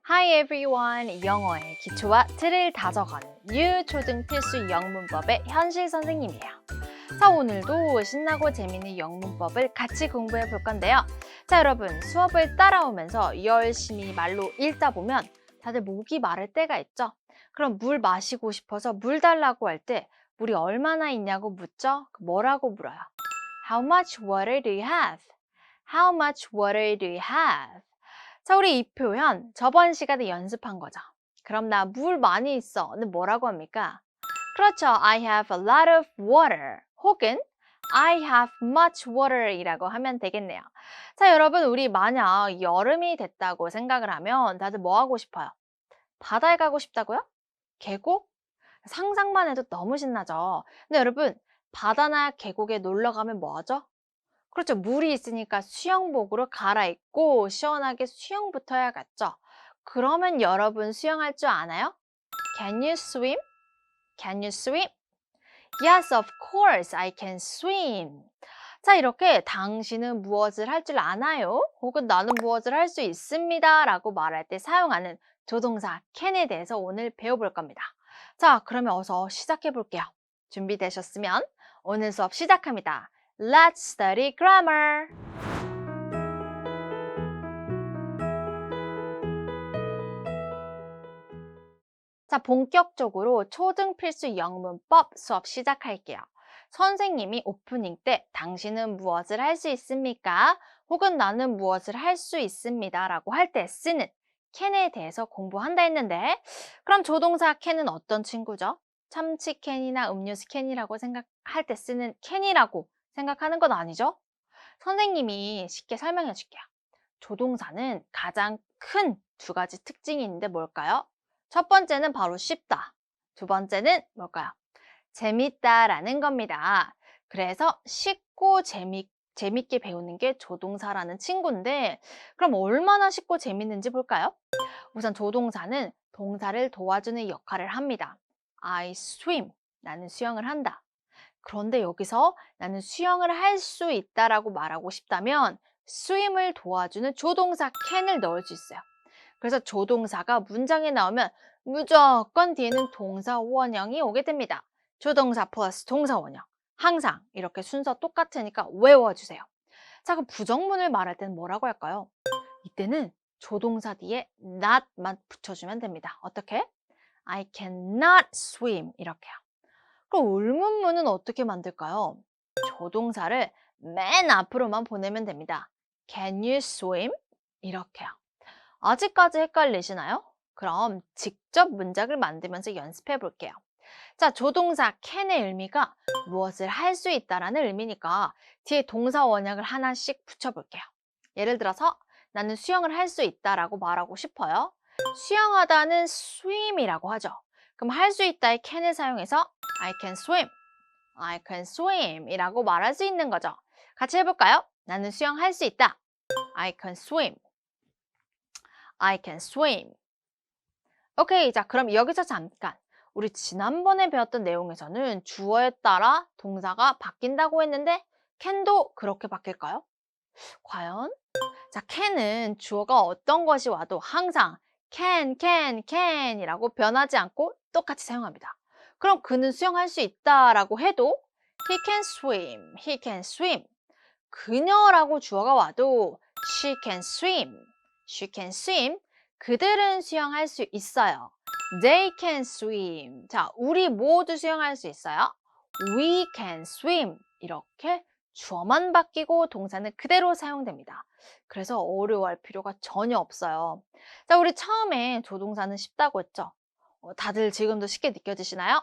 Hi everyone! 영어의 기초와 틀을 다져가는 유초등 필수 영문법의 현실 선생님이에요. 자, 오늘도 신나고 재밌는 영문법을 같이 공부해 볼 건데요. 자, 여러분 수업을 따라오면서 열심히 말로 읽다 보면 다들 목이 마를 때가 있죠? 그럼 물 마시고 싶어서 물 달라고 할 때 물이 얼마나 있냐고 묻죠? 뭐라고 물어요? How much water do you have? How much water do you have? 자, 우리 이 표현 저번 시간에 연습한 거죠. 그럼 나 물 많이 있어는 뭐라고 합니까? 그렇죠. I have a lot of water. 혹은 I have much water 이라고 하면 되겠네요. 자, 여러분 우리 만약 여름이 됐다고 생각을 하면 다들 뭐 하고 싶어요? 바다에 가고 싶다고요? 계곡? 상상만 해도 너무 신나죠. 근데 여러분 바다나 계곡에 놀러 가면 뭐 하죠? 그렇죠. 물이 있으니까 수영복으로 갈아입고 시원하게 수영부터 해야겠죠. 그러면 여러분 수영할 줄 아나요? Can you swim? Can you swim? Yes, of course, I can swim. 자, 이렇게 당신은 무엇을 할 줄 아나요? 혹은 나는 무엇을 할 수 있습니다 라고 말할 때 사용하는 조동사 can에 대해서 오늘 배워볼 겁니다. 자, 그러면 어서 시작해 볼게요. 준비되셨으면 오늘 수업 시작합니다. Let's study grammar. 자, 본격적으로 초등 필수 영문법 수업 시작할게요. 선생님이 오프닝 때 당신은 무엇을 할 수 있습니까? 혹은 나는 무엇을 할 수 있습니다 라고 할 때 쓰는 can에 대해서 공부한다 했는데 그럼 조동사 can은 어떤 친구죠? 참치 캔이나 음료수 캔이라고 생각할 때 쓰는 can이라고 생각하는 건 아니죠? 선생님이 쉽게 설명해 줄게요. 조동사는 가장 큰 두 가지 특징이 있는데 뭘까요? 첫 번째는 바로 쉽다. 두 번째는 뭘까요? 재밌다라는 겁니다. 그래서 쉽고 재밌게 배우는 게 조동사라는 친구인데 그럼 얼마나 쉽고 재밌는지 볼까요? 우선 조동사는 동사를 도와주는 역할을 합니다. I swim. 나는 수영을 한다. 그런데 여기서 나는 수영을 할 수 있다라고 말하고 싶다면 swim을 도와주는 조동사 can을 넣을 수 있어요. 그래서 조동사가 문장에 나오면 무조건 뒤에는 동사 원형이 오게 됩니다. 조동사 플러스 동사 원형. 항상 이렇게 순서 똑같으니까 외워주세요. 자, 그럼 부정문을 말할 때는 뭐라고 할까요? 이때는 조동사 뒤에 not만 붙여주면 됩니다. 어떻게? I cannot swim 이렇게요. 그럼 의문문은 어떻게 만들까요? 조동사를 맨 앞으로만 보내면 됩니다. Can you swim? 이렇게요. 아직까지 헷갈리시나요? 그럼 직접 문장을 만들면서 연습해 볼게요. 자, 조동사 can의 의미가 무엇을 할 수 있다라는 의미니까 뒤에 동사 원형을 하나씩 붙여볼게요. 예를 들어서 나는 수영을 할 수 있다라고 말하고 싶어요. 수영하다는 swim이라고 하죠. 그럼 할 수 있다의 can을 사용해서 I can swim, I can swim 이라고 말할 수 있는 거죠. 같이 해볼까요? 나는 수영할 수 있다. I can swim. I can swim. 오케이, 자 그럼 여기서 잠깐 우리 지난번에 배웠던 내용에서는 주어에 따라 동사가 바뀐다고 했는데 can도 그렇게 바뀔까요? 과연? 자, can은 주어가 어떤 것이 와도 항상 can 이라고 변하지 않고 똑같이 사용합니다. 그럼 그는 수영할 수 있다라고 해도 he can swim. 그녀라고 주어가 와도 she can swim. 그들은 수영할 수 있어요. They can swim. 자, 우리 모두 수영할 수 있어요. We can swim. 이렇게 주어만 바뀌고 동사는 그대로 사용됩니다. 그래서 어려워할 필요가 전혀 없어요. 자, 우리 처음에 조동사는 쉽다고 했죠? 다들 지금도 쉽게 느껴지시나요?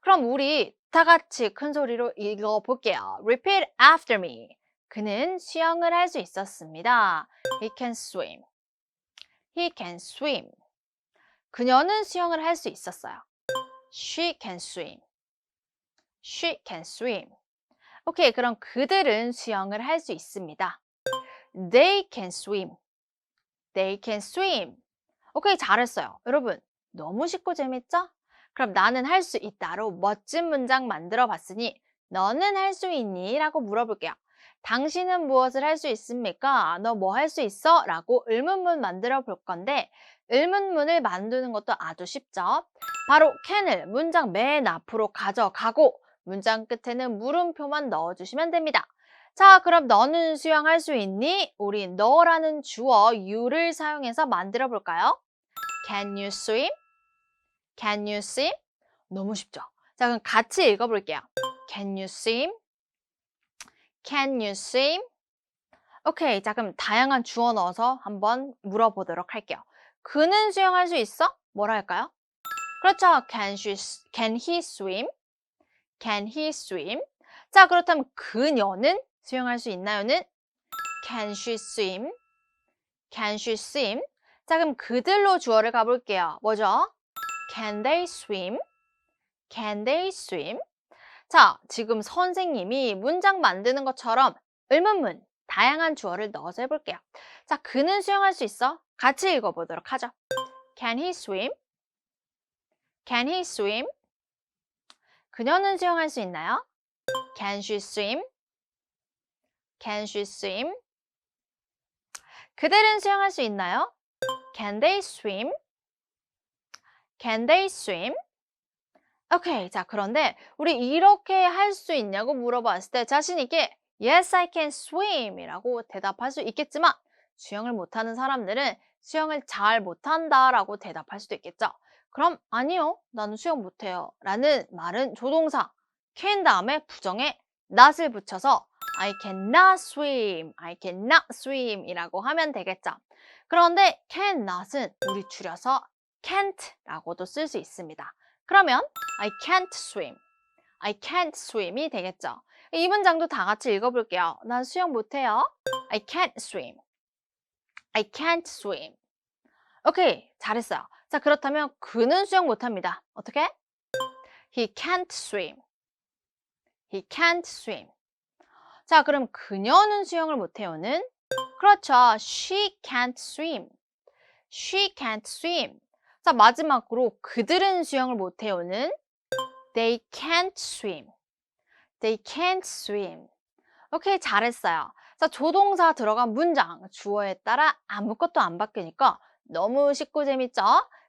그럼 우리 다 같이 큰 소리로 읽어볼게요. Repeat after me. 그는 수영을 할 수 있었습니다. He can swim. He can swim. 그녀는 수영을 할 수 있었어요. She can swim. She can swim. 오케이, 그럼 그들은 수영을 할 수 있습니다. They can swim. They can swim. 오케이, 잘했어요. 여러분, 너무 쉽고 재밌죠? 그럼 나는 할 수 있다로 멋진 문장 만들어 봤으니 너는 할 수 있니? 라고 물어볼게요. 당신은 무엇을 할 수 있습니까? 너 뭐 할 수 있어? 라고 의문문 만들어 볼 건데 의문문을 만드는 것도 아주 쉽죠. 바로 can을 문장 맨 앞으로 가져가고 문장 끝에는 물음표만 넣어주시면 됩니다. 자, 그럼 너는 수영할 수 있니? 우리 너라는 주어 you를 사용해서 만들어 볼까요? Can you swim? Can you swim? 너무 쉽죠? 자, 그럼 같이 읽어볼게요. Can you swim? Can you swim? 오케이. 자, 그럼 다양한 주어 넣어서 한번 물어보도록 할게요. 그는 수영할 수 있어? 뭐라 할까요? 그렇죠. Can he swim? Can he swim? 자, 그렇다면 그녀는 수영할 수 있나요?는 Can she swim? Can she swim? 자, 그럼 그들로 주어를 가볼게요. 뭐죠? Can they swim? Can they swim? 자, 지금 선생님이 문장 만드는 것처럼 의문문, 다양한 주어를 넣어서 해볼게요. 자, 그는 수영할 수 있어? 같이 읽어보도록 하죠. Can he swim? Can he swim? 그녀는 수영할 수 있나요? Can she swim? Can she swim? 그들은 수영할 수 있나요? Can they swim? Can they swim? 오케이. 자, 그런데 우리 이렇게 할 수 있냐고 물어봤을 때 자신 있게 Yes, I can swim 이라고 대답할 수 있겠지만 수영을 못하는 사람들은 수영을 잘 못한다 라고 대답할 수도 있겠죠. 그럼 아니요, 나는 수영 못해요 라는 말은 조동사 can 다음에 부정에 not을 붙여서 I cannot swim, I cannot swim 이라고 하면 되겠죠. 그런데 cannot은 우리 줄여서 can't 라고도 쓸 수 있습니다. 그러면 I can't swim, I can't swim이 되겠죠. 이 문장도 다 같이 읽어볼게요. 난 수영 못해요. I can't swim, I can't swim. 오케이, 잘했어요. 자, 그렇다면 그는 수영 못합니다. 어떻게? He can't swim, he can't swim. 자, 그럼 그녀는 수영을 못해요는? 그렇죠. She can't swim, she can't swim. 자, 마지막으로 그들은 수영을 못해요는? They can't swim, they can't swim. 오케이, 잘했어요. 자, 조동사 들어간 문장, 주어에 따라 아무것도 안 바뀌니까 너무 쉽고 재밌죠?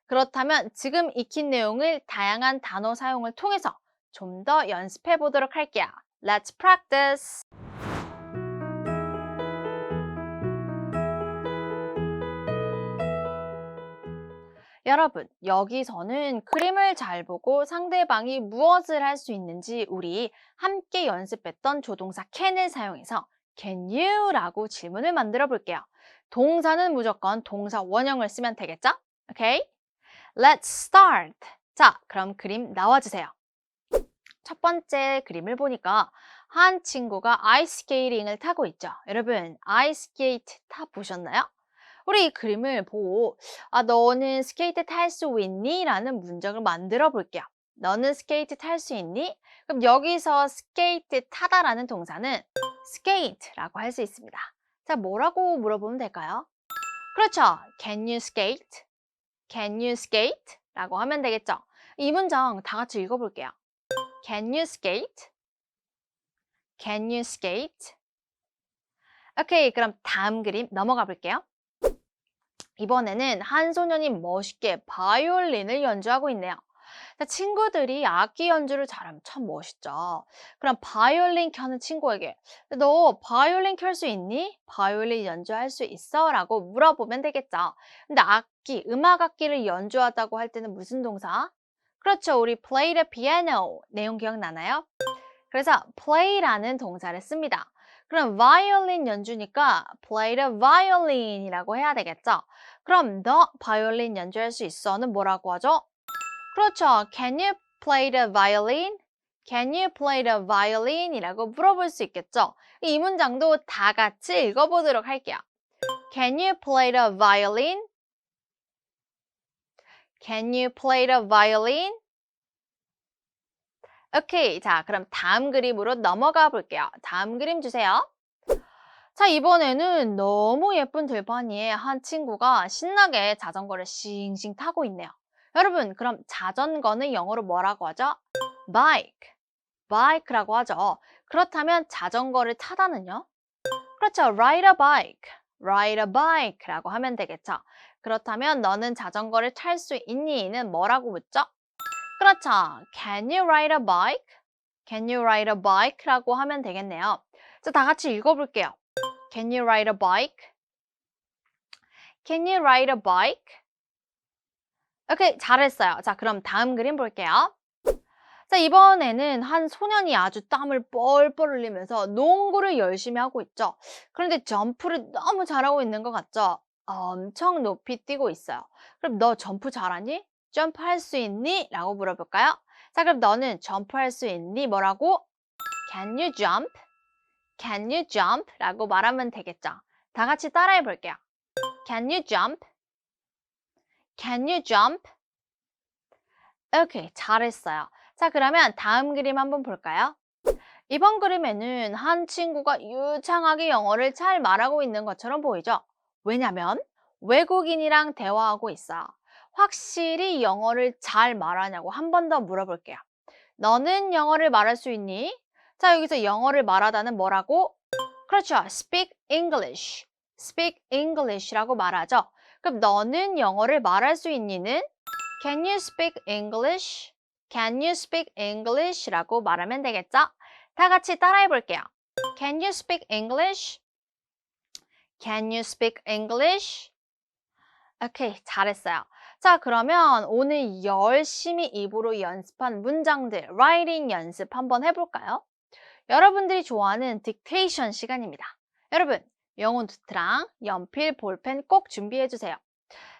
그렇다면 지금 익힌 내용을 다양한 단어 사용을 통해서 좀 더 연습해 보도록 할게요. Let's practice! 여러분, 여기서는 그림을 잘 보고 상대방이 무엇을 할 수 있는지 우리 함께 연습했던 조동사 can을 사용해서 Can you? 라고 질문을 만들어 볼게요. 동사는 무조건 동사 원형을 쓰면 되겠죠? 오케이? Let's start! 자, 그럼 그림 나와주세요. 첫 번째 그림을 보니까 한 친구가 아이스케이팅을 타고 있죠. 여러분, 아이스케이트 타보셨나요? 우리 이 그림을 보고 너는 스케이트 탈 수 있니? 라는 문장을 만들어 볼게요. 너는 스케이트 탈 수 있니? 그럼 여기서 스케이트 타다라는 동사는 skate라고 할 수 있습니다. 자, 뭐라고 물어보면 될까요? 그렇죠. Can you skate? Can you skate? 라고 하면 되겠죠. 이 문장 다 같이 읽어볼게요. Can you skate? Can you skate? 오케이, 그럼 다음 그림 넘어가 볼게요. 이번에는 한 소년이 멋있게 바이올린을 연주하고 있네요. 자, 친구들이 악기 연주를 잘하면 참 멋있죠. 그럼 바이올린 켜는 친구에게 너 바이올린 켤 수 있니? 바이올린 연주할 수 있어? 라고 물어보면 되겠죠. 근데 악기, 음악 악기를 연주하다고 할 때는 무슨 동사? 그렇죠. 우리 play the piano. 내용 기억나나요? 그래서 play라는 동사를 씁니다. 그럼 바이올린 연주니까 play the violin이라고 해야 되겠죠? 그럼 너 바이올린 연주할 수 있어는 뭐라고 하죠? 그렇죠. Can you play the violin? Can you play the violin? 이라고 물어볼 수 있겠죠? 이 문장도 다 같이 읽어보도록 할게요. Can you play the violin? Can you play the violin? 오케이. 자, 그럼 다음 그림으로 넘어가 볼게요. 다음 그림 주세요. 자, 이번에는 너무 예쁜 들판 위에 한 친구가 신나게 자전거를 싱싱 타고 있네요. 여러분, 그럼 자전거는 영어로 뭐라고 하죠? bike, bike라고 하죠. 그렇다면 자전거를 타다는요? 그렇죠. ride a bike. ride a bike라고 하면 되겠죠. 그렇다면 너는 자전거를 탈 수 있니?는 뭐라고 묻죠? 그렇죠. Can you ride a bike? Can you ride a bike라고 하면 되겠네요. 자, 다 같이 읽어볼게요. Can you ride a bike? Can you ride a bike? 오케이, 잘했어요. 자, 그럼 다음 그림 볼게요. 자, 이번에는 한 소년이 아주 땀을 뻘뻘 흘리면서 농구를 열심히 하고 있죠. 그런데 점프를 너무 잘하고 있는 것 같죠? 엄청 높이 뛰고 있어요. 그럼 너 점프 잘하니? 점프할 수 있니? 라고 물어볼까요? 자, 그럼 너는 점프할 수 있니? 뭐라고? Can you jump? Can you jump? 라고 말하면 되겠죠. 다 같이 따라해 볼게요. Can you jump? Can you jump? 오케이, 잘했어요. 자, 그러면 다음 그림 한번 볼까요? 이번 그림에는 한 친구가 유창하게 영어를 잘 말하고 있는 것처럼 보이죠? 왜냐면 외국인이랑 대화하고 있어요. 확실히 영어를 잘 말하냐고 한 번 더 물어볼게요. 너는 영어를 말할 수 있니? 자, 여기서 영어를 말하다는 뭐라고? 그렇죠. speak English. speak English라고 말하죠. 그럼 너는 영어를 말할 수 있니는? Can you speak English? Can you speak English? 라고 말하면 되겠죠? 다 같이 따라해 볼게요. Can you speak English? Can you speak English? 오케이, 잘했어요. 자, 그러면 오늘 열심히 입으로 연습한 문장들, 라이팅 연습 한번 해볼까요? 여러분들이 좋아하는 딕테이션 시간입니다. 여러분, 영어 노트랑 연필, 볼펜 꼭 준비해주세요.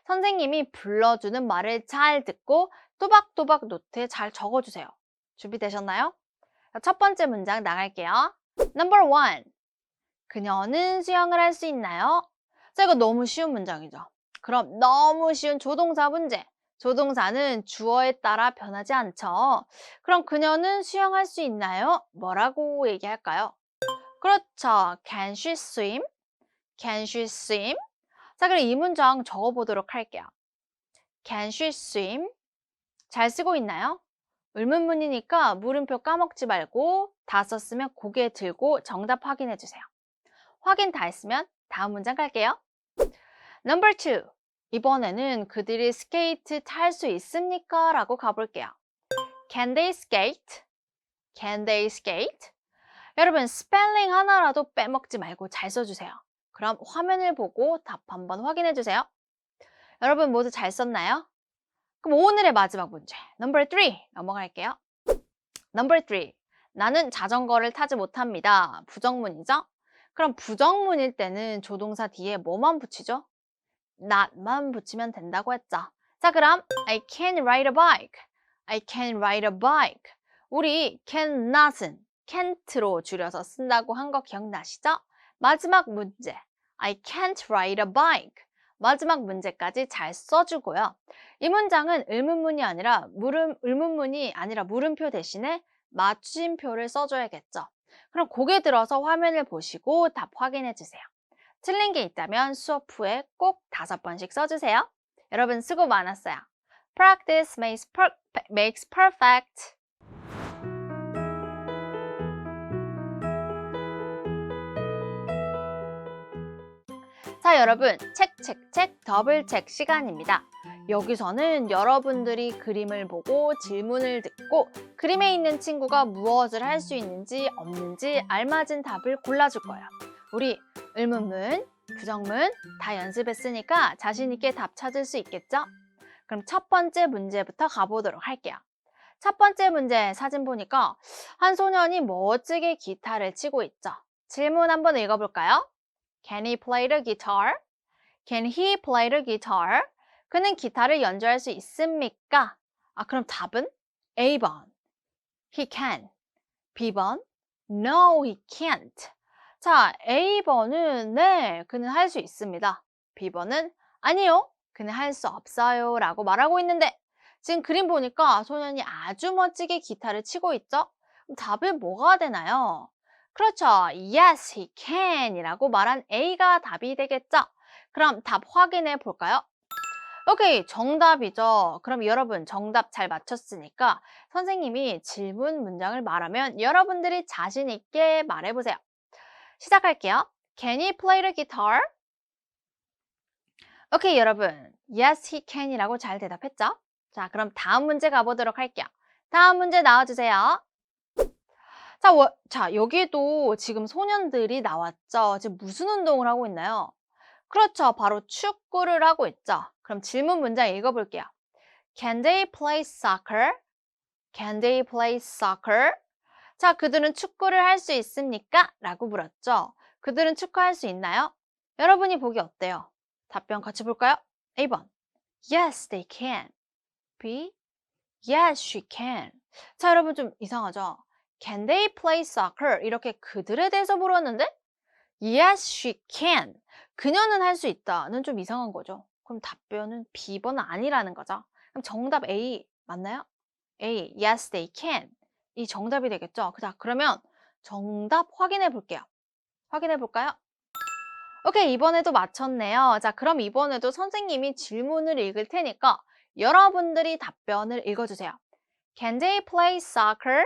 선생님이 불러주는 말을 잘 듣고 또박또박 노트에 잘 적어주세요. 준비되셨나요? 자, 첫 번째 문장 나갈게요. Number 1. 그녀는 수영을 할 수 있나요? 자, 이거 너무 쉬운 문장이죠. 그럼 너무 쉬운 조동사 문제. 조동사는 주어에 따라 변하지 않죠. 그럼 그녀는 수영할 수 있나요? 뭐라고 얘기할까요? 그렇죠. Can she swim? Can she swim? 자, 그럼 이 문장 적어보도록 할게요. Can she swim? 잘 쓰고 있나요? 의문문이니까 물음표 까먹지 말고 다 썼으면 고개 들고 정답 확인해 주세요. 확인 다 했으면 다음 문장 갈게요. Number 2. 이번에는 그들이 스케이트 탈 수 있습니까? 라고 가볼게요. Can they skate? Can they skate? 여러분, 스펠링 하나라도 빼먹지 말고 잘 써주세요. 그럼 화면을 보고 답 한번 확인해 주세요. 여러분 모두 잘 썼나요? 그럼 오늘의 마지막 문제, Number 3 넘어갈게요. Number 3. 나는 자전거를 타지 못합니다. 부정문이죠? 그럼 부정문일 때는 조동사 뒤에 뭐만 붙이죠? not만 붙이면 된다고 했죠. 자, 그럼 I can ride a bike. I can ride a bike. 우리 cannot은 can't로 줄여서 쓴다고 한 거 기억나시죠? 마지막 문제, I can't ride a bike. 마지막 문제까지 잘 써주고요. 이 문장은 의문문이 아니라 물음표 대신에 맞춤표를 써줘야겠죠. 그럼 고개 들어서 화면을 보시고 답 확인해 주세요. 틀린 게 있다면 수업 후에 꼭 5번씩 써주세요. 여러분 수고 많았어요. Practice makes perfect. 자, 여러분 책 더블 책 시간입니다. 여기서는 여러분들이 그림을 보고 질문을 듣고 그림에 있는 친구가 무엇을 할 수 있는지 없는지 알맞은 답을 골라줄 거예요. 우리 의문문, 부정문 다 연습했으니까 자신 있게 답 찾을 수 있겠죠? 그럼 첫 번째 문제부터 가보도록 할게요. 첫 번째 문제 사진 보니까 한 소년이 멋지게 기타를 치고 있죠. 질문 한번 읽어볼까요? Can he play the guitar? Can he play the guitar? 그는 기타를 연주할 수 있습니까? 그럼 답은 A번 He can. B번 No, he can't. 자, A번은 네, 그는 할 수 있습니다. B번은 아니요, 그는 할 수 없어요 라고 말하고 있는데 지금 그림 보니까 소년이 아주 멋지게 기타를 치고 있죠? 그럼 답은 뭐가 되나요? 그렇죠. Yes, he can 이라고 말한 A가 답이 되겠죠? 그럼 답 확인해 볼까요? 오케이, 정답이죠. 그럼 여러분 정답 잘 맞췄으니까 선생님이 질문 문장을 말하면 여러분들이 자신 있게 말해보세요. 시작할게요. Can he play the guitar? 오케이, 여러분. Yes, he can이라고 잘 대답했죠? 자, 그럼 다음 문제 가보도록 할게요. 다음 문제 나와주세요. 자, 여기도 지금 소년들이 나왔죠? 지금 무슨 운동을 하고 있나요? 그렇죠. 바로 축구를 하고 있죠. 그럼 질문 문장 읽어볼게요. Can they play soccer? Can they play soccer? 자, 그들은 축구를 할 수 있습니까? 라고 물었죠. 그들은 축구할 수 있나요? 여러분이 보기 어때요? 답변 같이 볼까요? A번. Yes, they can. B. Yes, she can. 자, 여러분 좀 이상하죠? Can they play soccer? 이렇게 그들에 대해서 물었는데 Yes, she can. 그녀는 할 수 있다는 좀 이상한 거죠. 그럼 답변은 B번은 아니라는 거죠. 그럼 정답 A 맞나요? A. Yes, they can. 이 정답이 되겠죠? 자, 그러면 정답 확인해 볼게요. 확인해 볼까요? 오케이, 이번에도 맞췄네요. 자, 그럼 이번에도 선생님이 질문을 읽을 테니까 여러분들이 답변을 읽어주세요. Can they play soccer?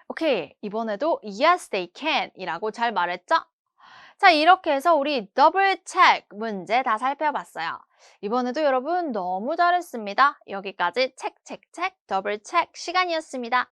오케이, 이번에도 Yes, they can 이라고 잘 말했죠? 자, 이렇게 해서 우리 더블 체크 문제 다 살펴봤어요. 이번에도 여러분 너무 잘했습니다. 여기까지 체크 더블 체크 시간이었습니다.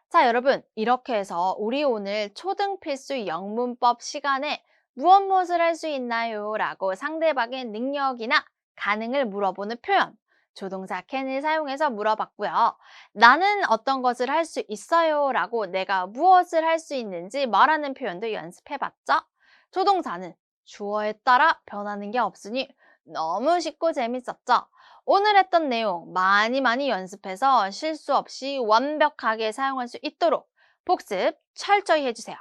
자, 여러분 이렇게 해서 우리 오늘 초등필수 영문법 시간에 무엇을 할 수 있나요? 라고 상대방의 능력이나 가능을 물어보는 표현 조동사 can을 사용해서 물어봤고요. 나는 어떤 것을 할 수 있어요? 라고 내가 무엇을 할 수 있는지 말하는 표현도 연습해봤죠? 조동사는 주어에 따라 변하는 게 없으니 너무 쉽고 재밌었죠? 오늘 했던 내용 많이 연습해서 실수 없이 완벽하게 사용할 수 있도록 복습 철저히 해주세요.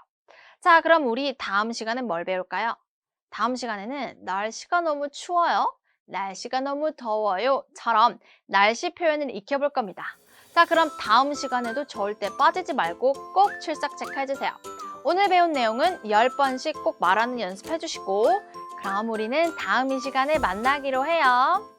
자, 그럼 우리 다음 시간엔 뭘 배울까요? 다음 시간에는 날씨가 너무 추워요, 날씨가 너무 더워요처럼 날씨 표현을 익혀볼 겁니다. 자, 그럼 다음 시간에도 절대 빠지지 말고 꼭 출석 체크해주세요. 오늘 배운 내용은 10번씩 꼭 말하는 연습해주시고 그럼 우리는 다음 이 시간에 만나기로 해요.